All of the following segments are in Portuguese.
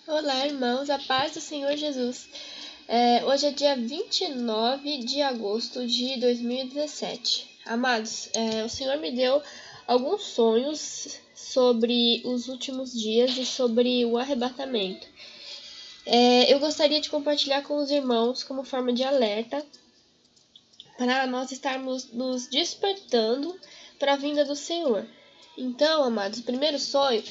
Olá, irmãos, a paz do Senhor Jesus. Hoje é dia 29 de agosto de 2017. Amados, o Senhor me deu alguns sonhos sobre os últimos dias e sobre o arrebatamento. Eu gostaria de compartilhar com os irmãos como forma de alerta para nós estarmos nos despertando para a vinda do Senhor. Então, amados, o primeiro sonho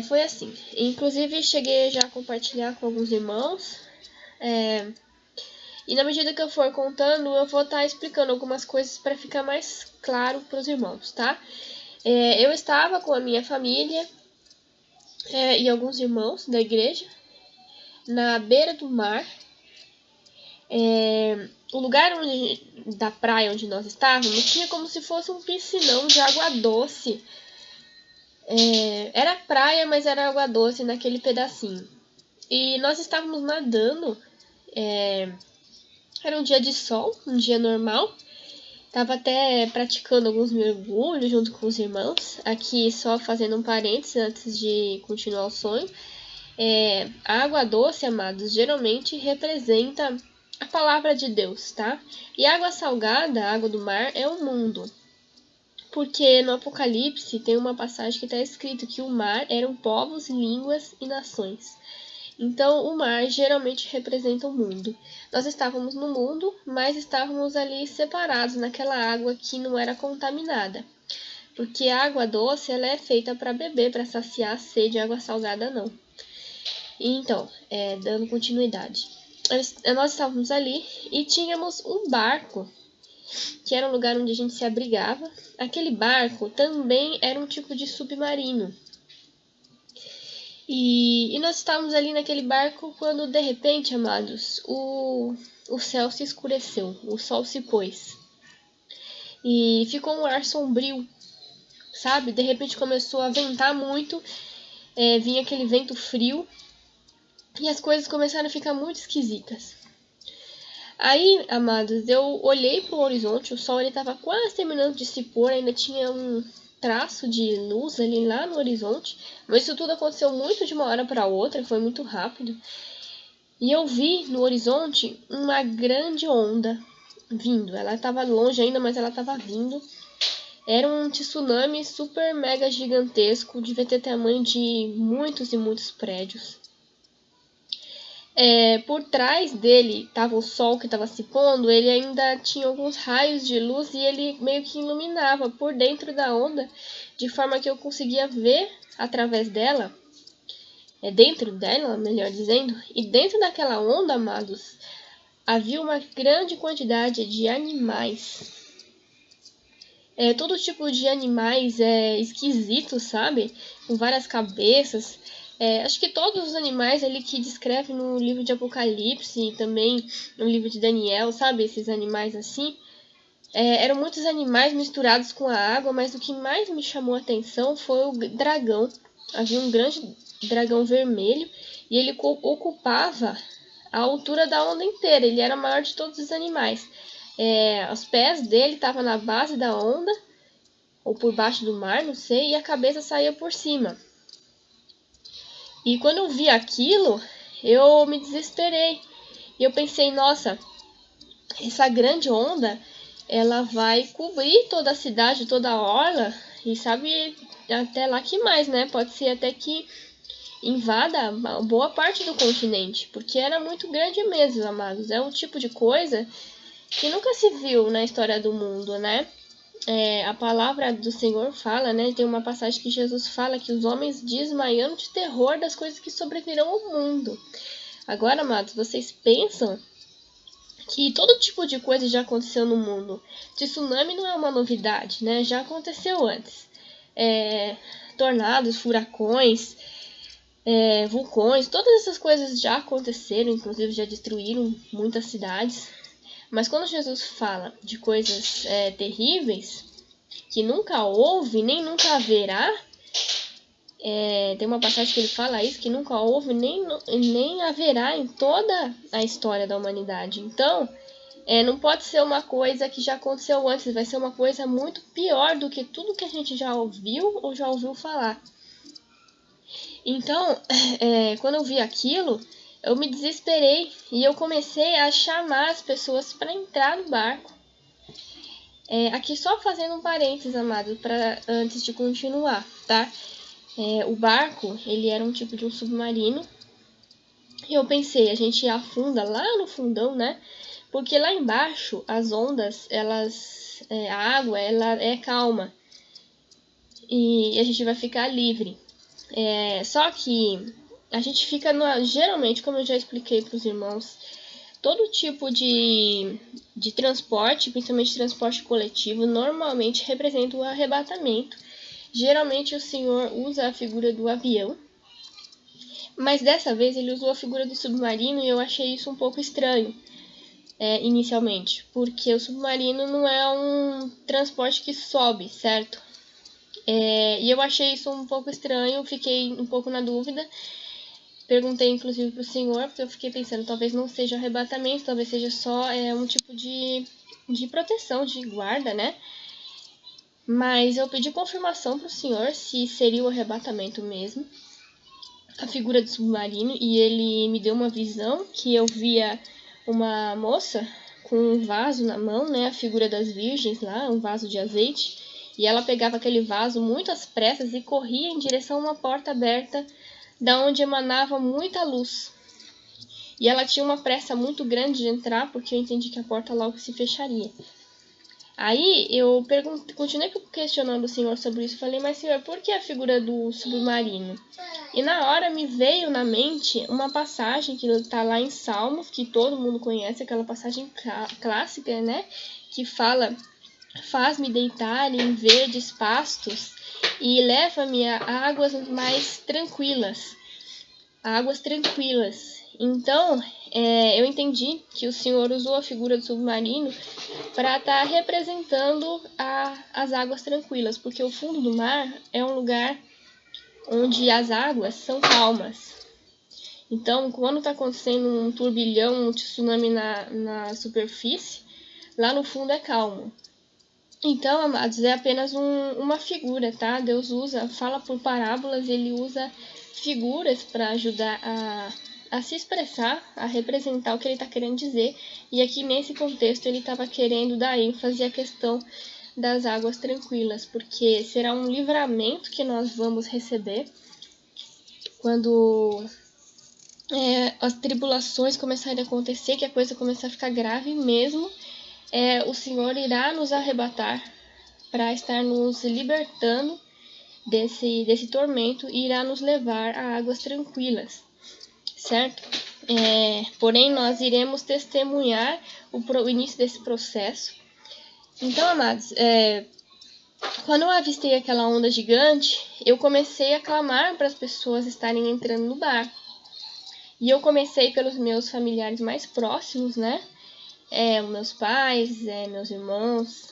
foi assim. Inclusive, cheguei já a compartilhar com alguns irmãos. E na medida que eu for contando, eu vou estar explicando algumas coisas para ficar mais claro para os irmãos, tá? Eu estava com a minha família e alguns irmãos da igreja na beira do mar. O lugar da praia onde nós estávamos tinha como se fosse um piscinão de água doce. Era praia, mas era água doce naquele pedacinho. E nós estávamos nadando. Era um dia de sol, um dia normal. Tava até praticando alguns mergulhos junto com os irmãos. Aqui só fazendo um parênteses antes de continuar o sonho. A água doce, amados, geralmente representa a palavra de Deus, tá? E a água salgada, a água do mar, é o mundo. Porque no Apocalipse tem uma passagem que está escrito que o mar eram povos, línguas e nações. Então, o mar geralmente representa o mundo. Nós estávamos no mundo, mas estávamos ali separados naquela água que não era contaminada. Porque a água doce ela é feita para beber, para saciar a sede, a água salgada não. Então, dando continuidade. Nós estávamos ali e tínhamos um barco, que era um lugar onde a gente se abrigava. Aquele barco também era um tipo de submarino. E nós estávamos ali naquele barco quando, de repente, amados, o céu se escureceu, o sol se pôs. E ficou um ar sombrio, sabe? De repente começou a ventar muito, vinha aquele vento frio e as coisas começaram a ficar muito esquisitas. Aí, amados, eu olhei para o horizonte, o sol estava quase terminando de se pôr, ainda tinha um traço de luz ali lá no horizonte, mas isso tudo aconteceu muito de uma hora para outra, foi muito rápido. E eu vi no horizonte uma grande onda vindo. Ela estava longe ainda, mas ela estava vindo. Era um tsunami super mega gigantesco, devia ter tamanho de muitos e muitos prédios. Por trás dele estava o sol que estava se pondo, ele ainda tinha alguns raios de luz e ele meio que iluminava por dentro da onda, de forma que eu conseguia ver através dela, dentro dela, melhor dizendo, e dentro daquela onda, amados, havia uma grande quantidade de animais. Todo tipo de animais esquisitos, sabe? Com várias cabeças. Acho que todos os animais ali que descreve no livro de Apocalipse e também no livro de Daniel, sabe? Esses animais assim. Eram muitos animais misturados com a água, mas o que mais me chamou a atenção foi o dragão. Havia um grande dragão vermelho e ele ocupava a altura da onda inteira. Ele era o maior de todos os animais. Os pés dele estavam na base da onda, ou por baixo do mar, não sei, e a cabeça saía por cima. E quando eu vi aquilo, eu me desesperei. E eu pensei, nossa, essa grande onda, ela vai cobrir toda a cidade, toda a orla, e sabe até lá que mais, né? Pode ser até que invada boa parte do continente, porque era muito grande mesmo, amados. É um tipo de coisa que nunca se viu na história do mundo, né? A palavra do Senhor fala, né? Tem uma passagem que Jesus fala que os homens desmaiam de terror das coisas que sobrevirão ao mundo. Agora, amados, vocês pensam que todo tipo de coisa já aconteceu no mundo. Tsunami não é uma novidade, né? Já aconteceu antes. Tornados, furacões, vulcões, todas essas coisas já aconteceram, inclusive já destruíram muitas cidades. Mas quando Jesus fala de coisas terríveis, que nunca houve, nem nunca haverá, tem uma passagem que ele fala isso, que nunca houve, nem haverá em toda a história da humanidade. Então, não pode ser uma coisa que já aconteceu antes, vai ser uma coisa muito pior do que tudo que a gente já ouviu ou já ouviu falar. Então, quando eu vi aquilo, eu me desesperei e eu comecei a chamar as pessoas para entrar no barco. Aqui só fazendo um parênteses, amado, antes de continuar, tá? O barco, ele era um tipo de um submarino. E eu pensei, a gente afunda lá no fundão, né? Porque lá embaixo, as ondas, a água, ela é calma. E a gente vai ficar livre. Só que a gente fica, geralmente, como eu já expliquei para os irmãos, todo tipo de transporte, principalmente transporte coletivo, normalmente representa o arrebatamento. Geralmente o Senhor usa a figura do avião, mas dessa vez ele usou a figura do submarino e eu achei isso um pouco estranho, inicialmente, porque o submarino não é um transporte que sobe, certo? E eu achei isso um pouco estranho, fiquei um pouco na dúvida. Perguntei inclusive para o Senhor, porque eu fiquei pensando, talvez não seja arrebatamento, talvez seja só um tipo de proteção, de guarda, né? Mas eu pedi confirmação para o Senhor se seria o arrebatamento mesmo, a figura do submarino, e ele me deu uma visão que eu via uma moça com um vaso na mão, né? A figura das virgens lá, um vaso de azeite, e ela pegava aquele vaso muito às pressas e corria em direção a uma porta aberta, da onde emanava muita luz. E ela tinha uma pressa muito grande de entrar, porque eu entendi que a porta logo se fecharia. Aí eu continuei questionando o Senhor sobre isso. Falei, mas Senhor, por que a figura do submarino? E na hora me veio na mente uma passagem que está lá em Salmos, que todo mundo conhece, aquela passagem clássica, né? Que fala, faz-me deitar em verdes pastos e leva-me a águas mais tranquilas. Águas tranquilas. Então, eu entendi que o Senhor usou a figura do submarino para estar representando as águas tranquilas, porque o fundo do mar é um lugar onde as águas são calmas. Então, quando está acontecendo um turbilhão, um tsunami na superfície, lá no fundo é calmo. Então, amados, é apenas uma figura, tá? Deus fala por parábolas, ele usa figuras para ajudar a se expressar, a representar o que ele está querendo dizer. E aqui nesse contexto ele estava querendo dar ênfase à questão das águas tranquilas, porque será um livramento que nós vamos receber quando as tribulações começarem a acontecer, que a coisa começar a ficar grave mesmo. O Senhor irá nos arrebatar para estar nos libertando desse tormento e irá nos levar a águas tranquilas, certo? Porém, nós iremos testemunhar o início desse processo. Então, amados, quando eu avistei aquela onda gigante, eu comecei a clamar para as pessoas estarem entrando no barco. E eu comecei pelos meus familiares mais próximos, né? Meus pais, meus irmãos,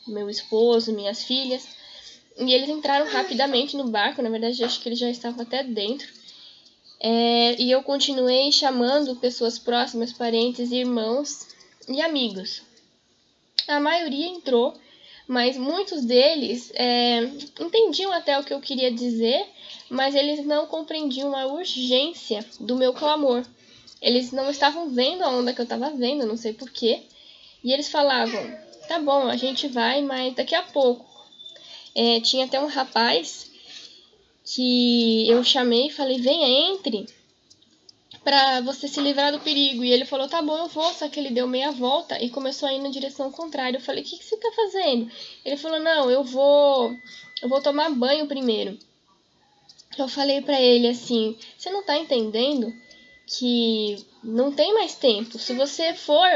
meu esposo, minhas filhas. E eles entraram rapidamente no barco, na verdade acho que eles já estavam até dentro. E eu continuei chamando pessoas próximas, parentes, irmãos e amigos. A maioria entrou, mas muitos deles entendiam até o que eu queria dizer, mas eles não compreendiam a urgência do meu clamor. Eles não estavam vendo a onda que eu estava vendo, não sei porquê. E eles falavam, tá bom, a gente vai, mas daqui a pouco. Tinha até um rapaz que eu chamei e falei, venha, entre, para você se livrar do perigo. E ele falou, tá bom, eu vou. Só que ele deu meia volta e começou a ir na direção contrária. Eu falei, o que você tá fazendo? Ele falou, não, eu vou tomar banho primeiro. Eu falei pra ele assim, você não tá entendendo que não tem mais tempo. Se você for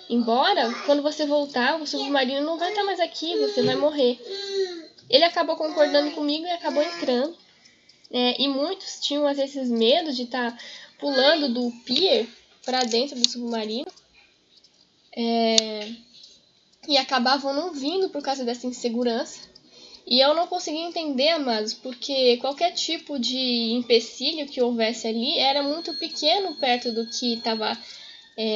embora, quando você voltar, o submarino não vai estar mais aqui, você vai morrer. Ele acabou concordando comigo e acabou entrando. E muitos tinham às vezes medo de estar pulando do pier para dentro do submarino. E acabavam não vindo por causa dessa insegurança. E eu não conseguia entender, amados, porque qualquer tipo de empecilho que houvesse ali era muito pequeno perto do que estava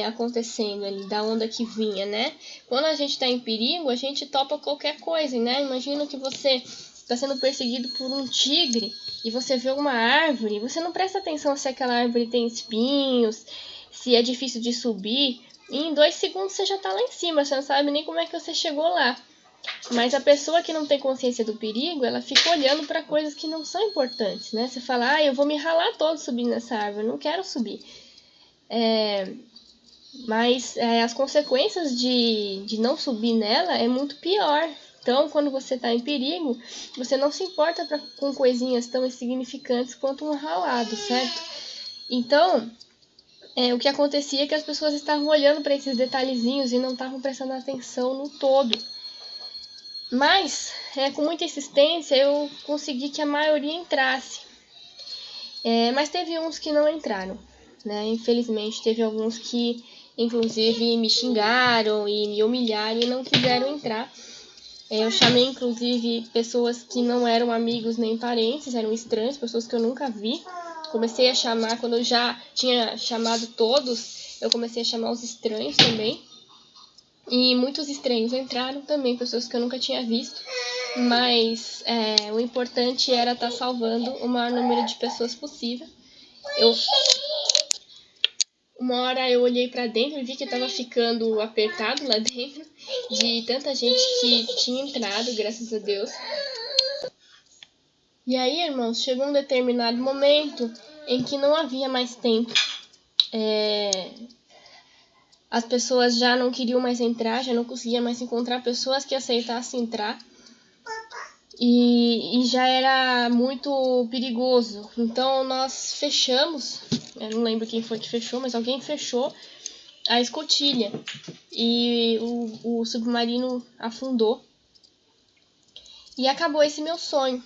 acontecendo ali, da onda que vinha, né? Quando a gente está em perigo, a gente topa qualquer coisa, né? Imagina que você está sendo perseguido por um tigre e você vê uma árvore, você não presta atenção se aquela árvore tem espinhos, se é difícil de subir, e em 2 segundos você já está lá em cima, você não sabe nem como é que você chegou lá. Mas a pessoa que não tem consciência do perigo, ela fica olhando para coisas que não são importantes, né? Você fala, eu vou me ralar todo subindo nessa árvore, eu não quero subir. Mas as consequências de não subir nela é muito pior. Então, quando você está em perigo, você não se importa com coisinhas tão insignificantes quanto um ralado, certo? Então, o que acontecia é que as pessoas estavam olhando para esses detalhezinhos e não estavam prestando atenção no todo. Mas, com muita insistência, eu consegui que a maioria entrasse. Mas teve uns que não entraram, né? Infelizmente, teve alguns que, inclusive, me xingaram e me humilharam e não quiseram entrar. Eu chamei, inclusive, pessoas que não eram amigos nem parentes, eram estranhos, pessoas que eu nunca vi. Comecei a chamar, quando eu já tinha chamado todos, eu comecei a chamar os estranhos também. E muitos estranhos entraram também, pessoas que eu nunca tinha visto. Mas o importante era estar salvando o maior número de pessoas possível. Uma hora eu olhei pra dentro e vi que estava ficando apertado lá dentro, de tanta gente que tinha entrado, graças a Deus. E aí, irmãos, chegou um determinado momento em que não havia mais tempo. As pessoas já não queriam mais entrar, já não conseguia mais encontrar pessoas que aceitassem entrar. E já era muito perigoso. Então nós fechamos, eu não lembro quem foi que fechou, mas alguém fechou a escotilha. E o submarino afundou. E acabou esse meu sonho.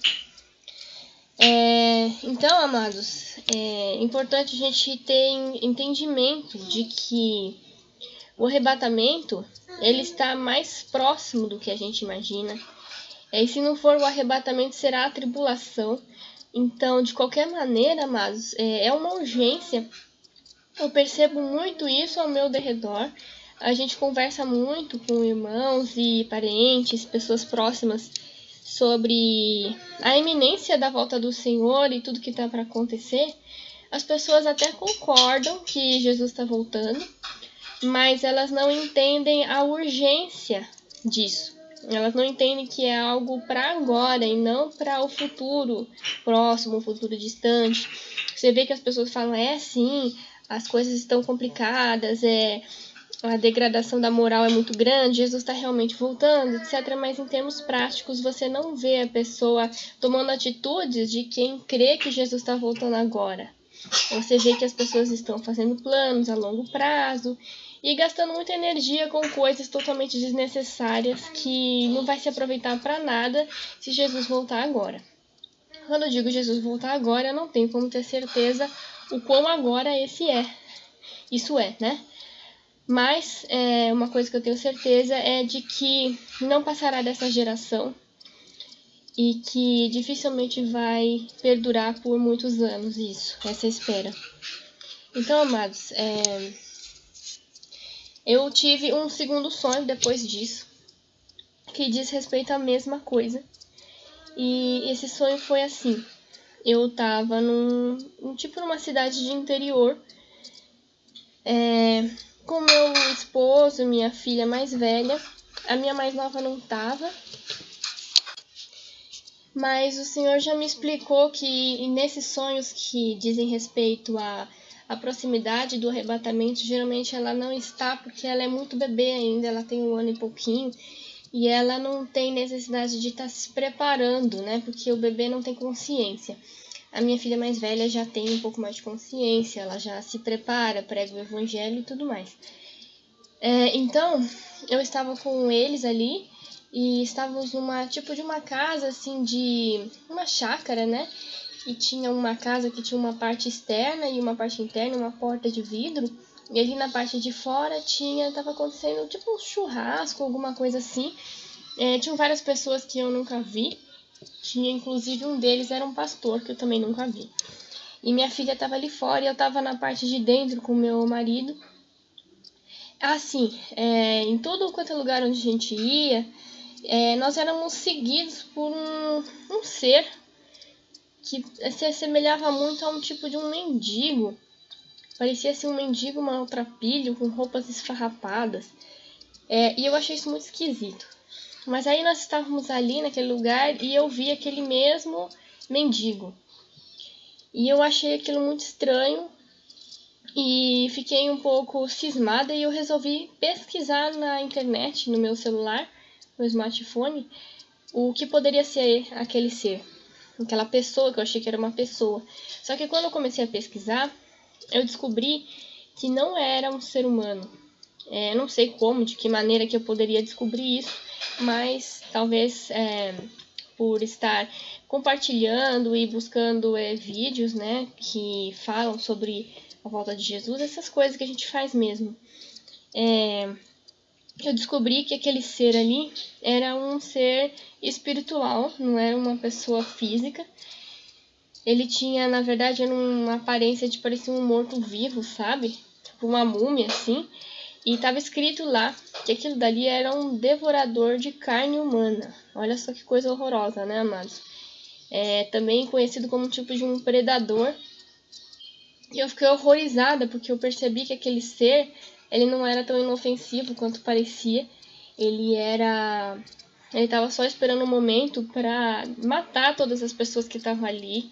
Então, amados, é importante a gente ter entendimento de que o arrebatamento, ele está mais próximo do que a gente imagina. E se não for o arrebatamento, será a tribulação. Então, de qualquer maneira, amados, é uma urgência. Eu percebo muito isso ao meu derredor. A gente conversa muito com irmãos e parentes, pessoas próximas, sobre a iminência da volta do Senhor e tudo que está para acontecer. As pessoas até concordam que Jesus está voltando, mas elas não entendem a urgência disso. Elas não entendem que é algo para agora e não para o futuro próximo, o futuro distante. Você vê que as pessoas falam, sim, as coisas estão complicadas, a degradação da moral é muito grande, Jesus está realmente voltando, etc. Mas em termos práticos, você não vê a pessoa tomando atitudes de quem crê que Jesus está voltando agora. Você vê que as pessoas estão fazendo planos a longo prazo e gastando muita energia com coisas totalmente desnecessárias que não vai se aproveitar para nada se Jesus voltar agora. Quando eu digo Jesus voltar agora, eu não tenho como ter certeza o quão agora isso é, né? Mas uma coisa que eu tenho certeza é de que não passará dessa geração e que dificilmente vai perdurar por muitos anos essa espera. Então, amados, eu tive um segundo sonho depois disso, que diz respeito à mesma coisa. E esse sonho foi assim. Eu tava numa cidade de interior, com meu esposo, minha filha mais velha. A minha mais nova não tava. Mas o Senhor já me explicou que nesses sonhos que dizem respeito à proximidade do arrebatamento, geralmente ela não está porque ela é muito bebê ainda, ela tem 1 ano e pouquinho, e ela não tem necessidade de estar se preparando, né? Porque o bebê não tem consciência. A minha filha mais velha já tem um pouco mais de consciência, ela já se prepara, prega o evangelho e tudo mais. Então, eu estava com eles ali, e estávamos numa tipo de uma casa, assim, de uma chácara, né? E tinha uma casa que tinha uma parte externa e uma parte interna, uma porta de vidro. E ali na parte de fora tava acontecendo tipo um churrasco, alguma coisa assim. Tinham várias pessoas que eu nunca vi. Tinha inclusive um deles era um pastor que eu também nunca vi. E minha filha estava ali fora e eu estava na parte de dentro com meu marido. Assim, em todo quanto é lugar onde a gente ia, nós éramos seguidos por um ser que se assemelhava muito a um tipo de um mendigo. Parecia ser um mendigo maltrapilho, com roupas esfarrapadas. E eu achei isso muito esquisito. Mas aí nós estávamos ali naquele lugar e eu vi aquele mesmo mendigo. E eu achei aquilo muito estranho e fiquei um pouco cismada e eu resolvi pesquisar na internet, no meu celular, no smartphone, o que poderia ser aquele ser, aquela pessoa que eu achei que era uma pessoa. Só que quando eu comecei a pesquisar, eu descobri que não era um ser humano. Não sei como, de que maneira que eu poderia descobrir isso, mas talvez por estar compartilhando e buscando vídeos, né, que falam sobre a volta de Jesus, essas coisas que a gente faz mesmo. Eu descobri que aquele ser ali era um ser espiritual, não era uma pessoa física. Ele tinha, na verdade, uma aparência de parecer um morto-vivo, sabe? Tipo uma múmia, assim. E estava escrito lá que aquilo dali era um devorador de carne humana. Olha só que coisa horrorosa, né, amados? Também conhecido como um tipo de um predador. E eu fiquei horrorizada porque eu percebi que aquele ser, ele não era tão inofensivo quanto parecia. Ele estava só esperando um momento para matar todas as pessoas que estavam ali.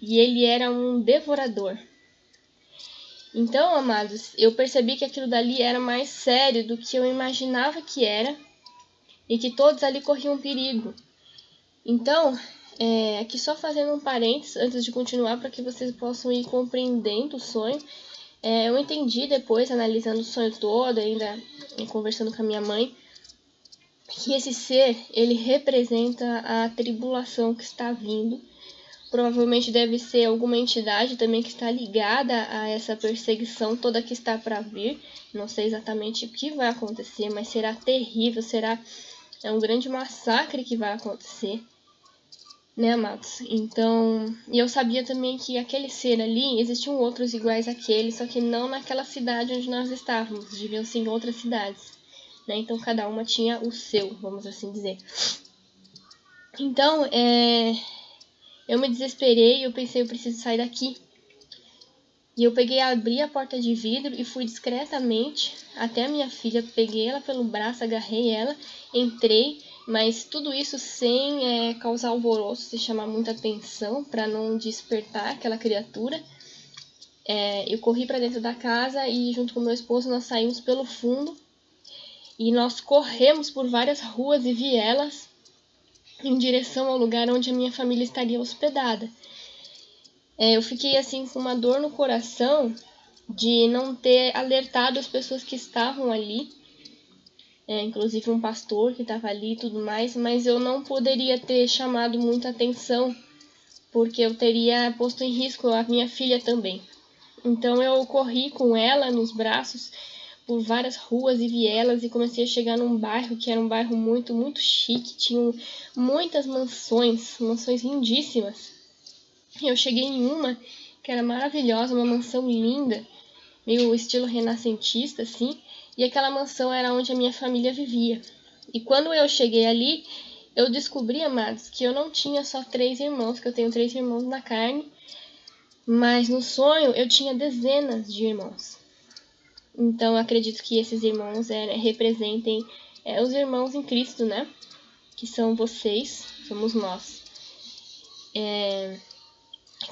E ele era um devorador. Então, amados, eu percebi que aquilo dali era mais sério do que eu imaginava que era e que todos ali corriam perigo. Então, aqui só fazendo um parênteses antes de continuar para que vocês possam ir compreendendo o sonho. Eu entendi depois, analisando o sonho todo, ainda conversando com a minha mãe, que esse ser, ele representa a tribulação que está vindo. Provavelmente deve ser alguma entidade também que está ligada a essa perseguição toda que está para vir. Não sei exatamente o que vai acontecer, mas será terrível, será um grande massacre que vai acontecer, né, amados? Então, e eu sabia também que aquele ser ali, existiam outros iguais àquele, só que não naquela cidade onde nós estávamos, deviam ser em outras cidades, né? Então, cada uma tinha o seu, vamos assim dizer. Então, eu me desesperei e eu pensei, eu preciso sair daqui. E eu abri a porta de vidro e fui discretamente até a minha filha, peguei ela pelo braço, agarrei ela, entrei, mas tudo isso sem causar alvoroço, sem chamar muita atenção, para não despertar aquela criatura. Eu corri para dentro da casa e junto com meu esposo nós saímos pelo fundo e nós corremos por várias ruas e vielas em direção ao lugar onde a minha família estaria hospedada. Eu fiquei assim com uma dor no coração de não ter alertado as pessoas que estavam ali, inclusive um pastor que estava ali e tudo mais, mas eu não poderia ter chamado muita atenção, porque eu teria posto em risco a minha filha também. Então eu corri com ela nos braços por várias ruas e vielas e comecei a chegar num bairro que era um bairro muito, muito chique, tinham muitas mansões lindíssimas. Eu cheguei em uma que era maravilhosa, uma mansão linda, meio estilo renascentista, assim, e aquela mansão era onde a minha família vivia. E quando eu cheguei ali, eu descobri, amados, que eu não tinha só 3 irmãos, que eu tenho 3 irmãos na carne, mas no sonho eu tinha dezenas de irmãos. Então, eu acredito que esses irmãos representem os irmãos em Cristo, né? Que são vocês, somos nós.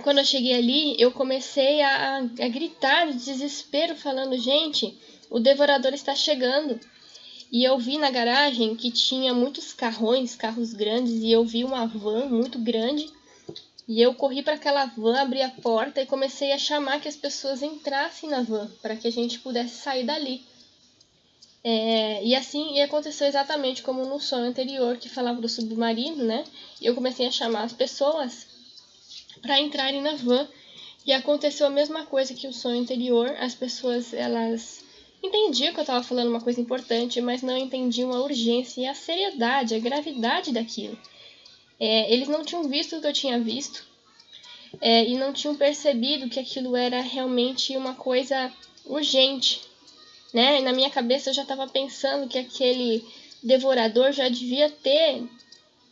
Quando eu cheguei ali, eu comecei a gritar de desespero, falando, gente, o devorador está chegando. E eu vi na garagem que tinha muitos carros grandes, e eu vi uma van muito grande. E eu corri para aquela van, abri a porta e comecei a chamar que as pessoas entrassem na van, para que a gente pudesse sair dali. E assim aconteceu exatamente como no sonho anterior, que falava do submarino, né? E eu comecei a chamar as pessoas para entrarem na van. E aconteceu a mesma coisa que o sonho anterior. As pessoas, elas entendiam que eu estava falando uma coisa importante, mas não entendiam a urgência e a seriedade, a gravidade daquilo. Eles não tinham visto o que eu tinha visto, e não tinham percebido que aquilo era realmente uma coisa urgente, né? E na minha cabeça eu já estava pensando que aquele devorador já devia ter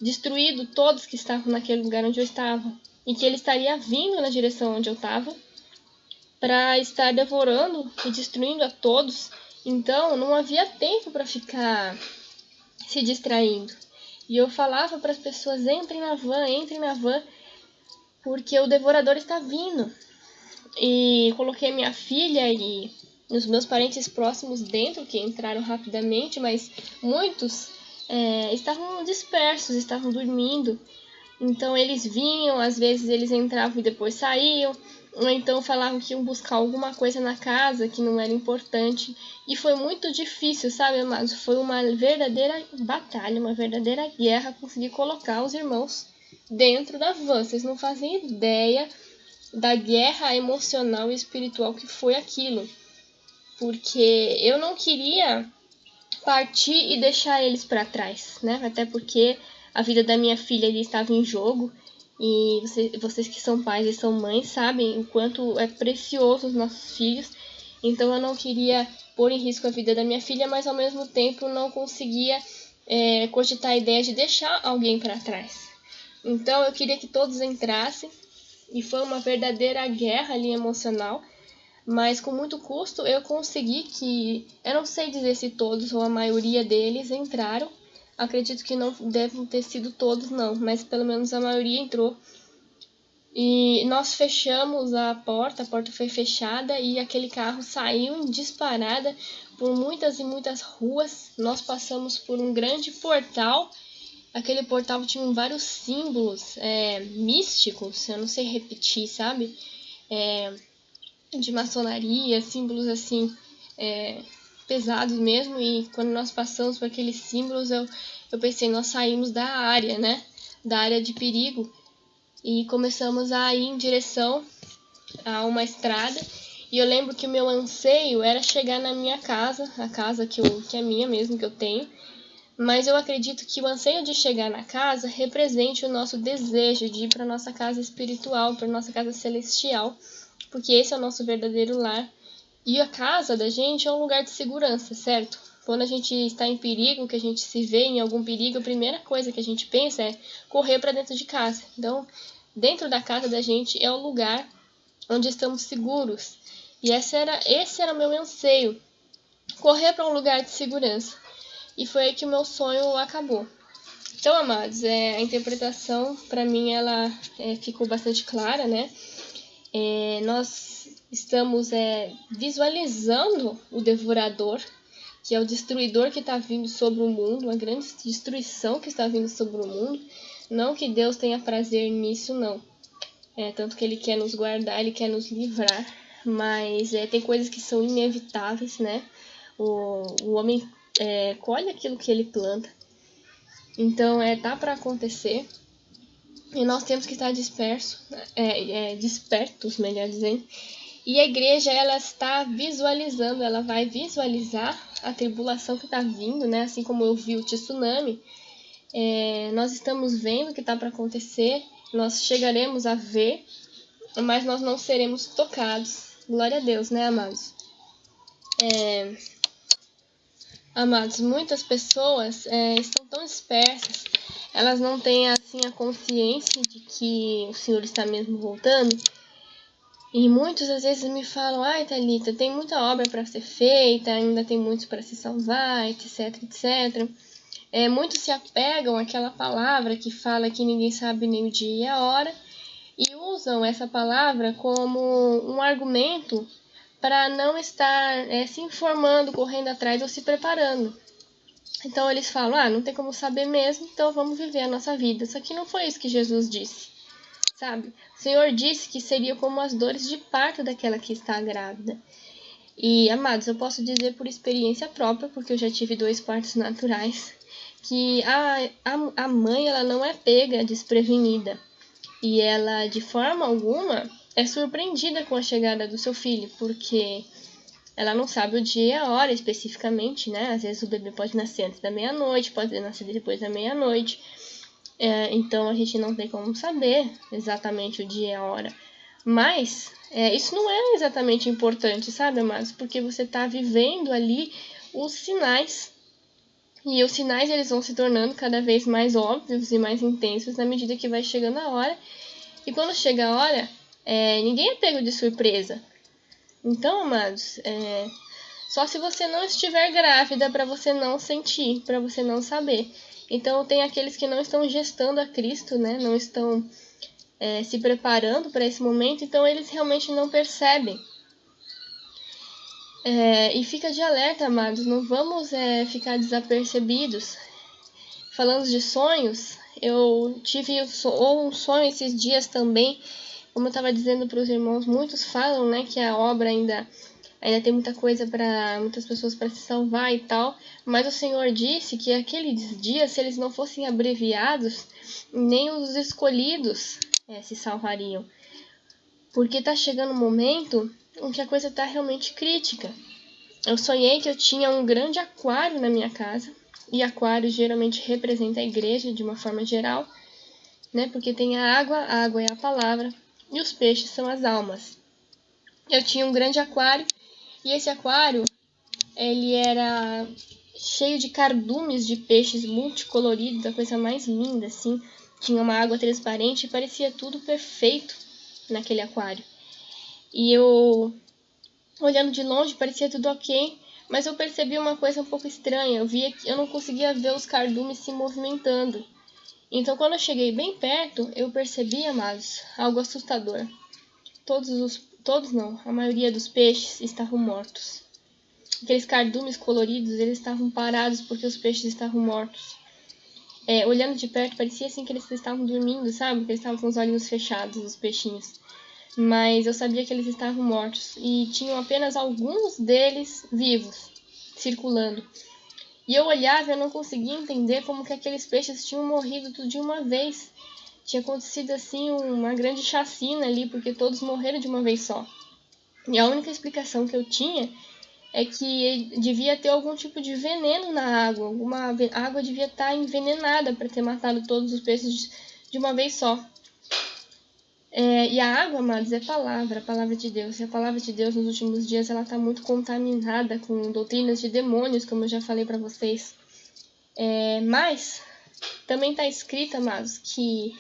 destruído todos que estavam naquele lugar onde eu estava, e que ele estaria vindo na direção onde eu estava para estar devorando e destruindo a todos. Então não havia tempo para ficar se distraindo. E eu falava para as pessoas: entrem na van, porque o devorador está vindo. E coloquei minha filha e os meus parentes próximos dentro, que entraram rapidamente, mas muitos estavam dispersos, estavam dormindo. Então eles vinham, às vezes eles entravam e depois saíam, ou então falavam que iam buscar alguma coisa na casa que não era importante. E foi muito difícil, sabe, amados? Foi uma verdadeira batalha, uma verdadeira guerra conseguir colocar os irmãos dentro da van. Vocês não fazem ideia da guerra emocional e espiritual que foi aquilo. Porque eu não queria partir e deixar eles para trás, né? Até porque a vida da minha filha ali estava em jogo. E vocês que são pais e são mães sabem o quanto é precioso os nossos filhos. Então eu não queria pôr em risco a vida da minha filha, mas ao mesmo tempo não conseguia cogitar a ideia de deixar alguém para trás. Então eu queria que todos entrassem, e foi uma verdadeira guerra ali emocional. Mas com muito custo eu consegui que, eu não sei dizer se todos ou a maioria deles entraram. Acredito que não devem ter sido todos não, mas pelo menos a maioria entrou. E nós fechamos a porta foi fechada e aquele carro saiu em disparada por muitas e muitas ruas. Nós passamos por um grande portal. Aquele portal tinha vários símbolos místicos, eu não sei repetir, sabe? De maçonaria, símbolos assim, pesados mesmo. E quando nós passamos por aqueles símbolos, eu pensei, nós saímos da área, né? Da área de perigo. E começamos a ir em direção a uma estrada. E eu lembro que o meu anseio era chegar na minha casa, a casa que é minha mesmo, que eu tenho. Mas eu acredito que o anseio de chegar na casa represente o nosso desejo de ir para nossa casa espiritual, para nossa casa celestial, porque esse é o nosso verdadeiro lar. E a casa da gente é um lugar de segurança, certo? Quando a gente está em perigo, que a gente se vê em algum perigo, a primeira coisa que a gente pensa é correr para dentro de casa. Então, dentro da casa da gente é o lugar onde estamos seguros. E esse era o meu anseio, correr para um lugar de segurança. E foi aí que o meu sonho acabou. Então, amados, a interpretação, para mim, ela ficou bastante clara, né? Nós estamos visualizando o devorador, que é o destruidor que está vindo sobre o mundo, uma grande destruição que está vindo sobre o mundo. Não que Deus tenha prazer nisso, não. Tanto que Ele quer nos guardar, Ele quer nos livrar, mas tem coisas que são inevitáveis, né? O homem colhe aquilo que ele planta. Então, tá para acontecer. E nós temos que estar despertos, melhor dizendo. E a igreja, ela está visualizando, ela vai visualizar a tribulação que está vindo, né? Assim como eu vi o tsunami, nós estamos vendo o que está para acontecer, nós chegaremos a ver, mas nós não seremos tocados. Glória a Deus, né, amados? Amados, muitas pessoas estão tão dispersas, elas não têm assim a consciência de que o Senhor está mesmo voltando. E muitos às vezes me falam: ai, Thalita, tem muita obra para ser feita, ainda tem muitos para se salvar, etc, etc. Muitos se apegam àquela palavra que fala que ninguém sabe nem o dia e a hora, e usam essa palavra como um argumento para não estar se informando, correndo atrás ou se preparando. Então eles falam: não tem como saber mesmo, então vamos viver a nossa vida. Só que não foi isso que Jesus disse, sabe? O Senhor disse que seria como as dores de parto daquela que está grávida. E, amados, eu posso dizer por experiência própria, porque eu já tive 2 partos naturais, que a mãe, ela não é pega desprevenida. E ela, de forma alguma, é surpreendida com a chegada do seu filho, porque ela não sabe o dia e a hora especificamente, né? Às vezes o bebê pode nascer antes da meia-noite, pode nascer depois da meia-noite. Então a gente não tem como saber exatamente o dia e a hora. Mas isso não é exatamente importante, sabe, amados? Porque você está vivendo ali os sinais. E os sinais eles vão se tornando cada vez mais óbvios e mais intensos na medida que vai chegando a hora. E quando chega a hora, ninguém é pego de surpresa. Então, amados, só se você não estiver grávida para você não sentir, para você não saber. Então, tem aqueles que não estão gestando a Cristo, né? Não estão se preparando para esse momento, então eles realmente não percebem. E fica de alerta, amados, não vamos ficar desapercebidos. Falando de sonhos, eu tive um sonho esses dias também, como eu estava dizendo para os irmãos, muitos falam, né, que a obra ainda tem muita coisa para muitas pessoas para se salvar e tal, mas o Senhor disse que aqueles dias, se eles não fossem abreviados, nem os escolhidos se salvariam, porque está chegando um momento em que a coisa está realmente crítica. Eu sonhei que eu tinha um grande aquário na minha casa, e aquário geralmente representa a igreja de uma forma geral, né? Porque tem a água é a palavra, e os peixes são as almas. Eu tinha um grande aquário, e esse aquário, ele era cheio de cardumes de peixes multicoloridos, a coisa mais linda, assim. Tinha uma água transparente e parecia tudo perfeito naquele aquário. E eu, olhando de longe, parecia tudo ok, mas eu percebi uma coisa um pouco estranha. Eu não conseguia ver os cardumes se movimentando. Então, quando eu cheguei bem perto, eu percebi, amados, algo assustador. Todos não, a maioria dos peixes estavam mortos. Aqueles cardumes coloridos, eles estavam parados porque os peixes estavam mortos. Olhando de perto, parecia assim que eles estavam dormindo, sabe? Que eles estavam com os olhinhos fechados, os peixinhos. Mas eu sabia que eles estavam mortos e tinham apenas alguns deles vivos, circulando. E eu olhava e eu não conseguia entender como que aqueles peixes tinham morrido tudo de uma vez. Tinha acontecido assim uma grande chacina ali, porque todos morreram de uma vez só. E a única explicação que eu tinha é que devia ter algum tipo de veneno na água. A água devia estar envenenada para ter matado todos os peixes de uma vez só. E a água, amados, é a palavra de Deus. E a palavra de Deus nos últimos dias ela está muito contaminada com doutrinas de demônios, como eu já falei para vocês. Mas também está escrito, amados, que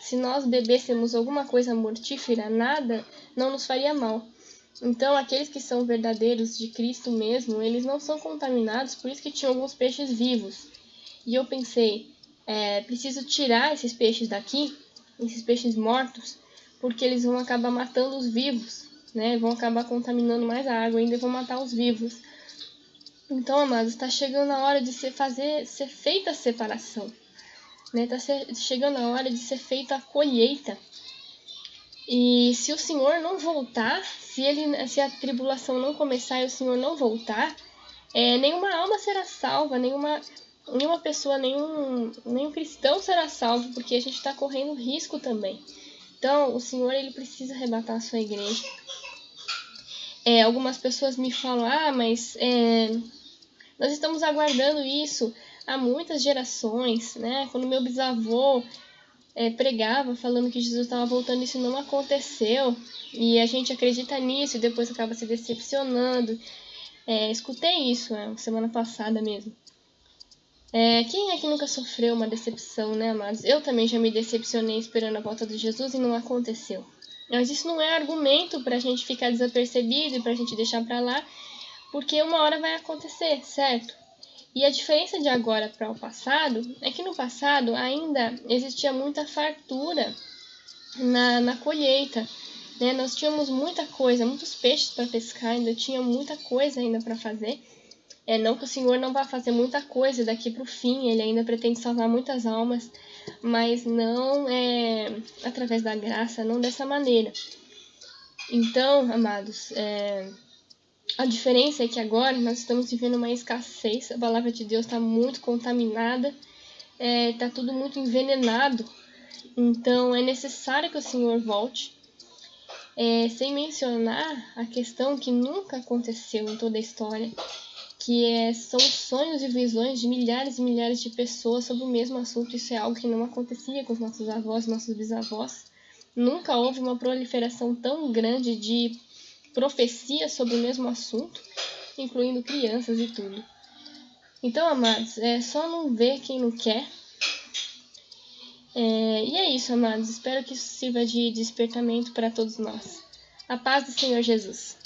se nós bebêssemos alguma coisa mortífera, nada não nos faria mal. Então, aqueles que são verdadeiros de Cristo mesmo, eles não são contaminados, por isso que tinham alguns peixes vivos. E eu pensei, preciso tirar esses peixes daqui, esses peixes mortos, porque eles vão acabar matando os vivos, né? Vão acabar contaminando mais a água ainda e vão matar os vivos. Então, amados, está chegando a hora de ser feita a separação, né? Está chegando a hora de ser feita a colheita. E se o Senhor não voltar, se a tribulação não começar e o Senhor não voltar, nenhuma alma será salva, nenhuma pessoa, nenhum cristão será salvo, porque a gente está correndo risco também. Então, o Senhor ele precisa arrebatar a sua igreja. Algumas pessoas me falam, mas nós estamos aguardando isso há muitas gerações, né? Quando meu bisavô pregava falando que Jesus estava voltando, isso não aconteceu, e a gente acredita nisso e depois acaba se decepcionando. Escutei isso semana passada mesmo. Quem é que nunca sofreu uma decepção, né, amados? Eu também já me decepcionei esperando a volta de Jesus e não aconteceu. Mas isso não é argumento para a gente ficar desapercebido e para a gente deixar para lá, porque uma hora vai acontecer, certo? E a diferença de agora para o passado é que no passado ainda existia muita fartura na colheita, né? Nós tínhamos muita coisa, muitos peixes para pescar, ainda tinha muita coisa ainda para fazer. Não que o Senhor não vá fazer muita coisa daqui para o fim, Ele ainda pretende salvar muitas almas, mas não através da graça, não dessa maneira. Então, amados, a diferença é que agora nós estamos vivendo uma escassez, a palavra de Deus está muito contaminada, está tudo muito envenenado, então é necessário que o Senhor volte, sem mencionar a questão que nunca aconteceu em toda a história, que são sonhos e visões de milhares e milhares de pessoas sobre o mesmo assunto. Isso é algo que não acontecia com os nossos avós, nossos bisavós. Nunca houve uma proliferação tão grande de profecias sobre o mesmo assunto, incluindo crianças e tudo. Então, amados, é só não ver quem não quer. E é isso, amados. Espero que isso sirva de despertamento para todos nós. A paz do Senhor Jesus.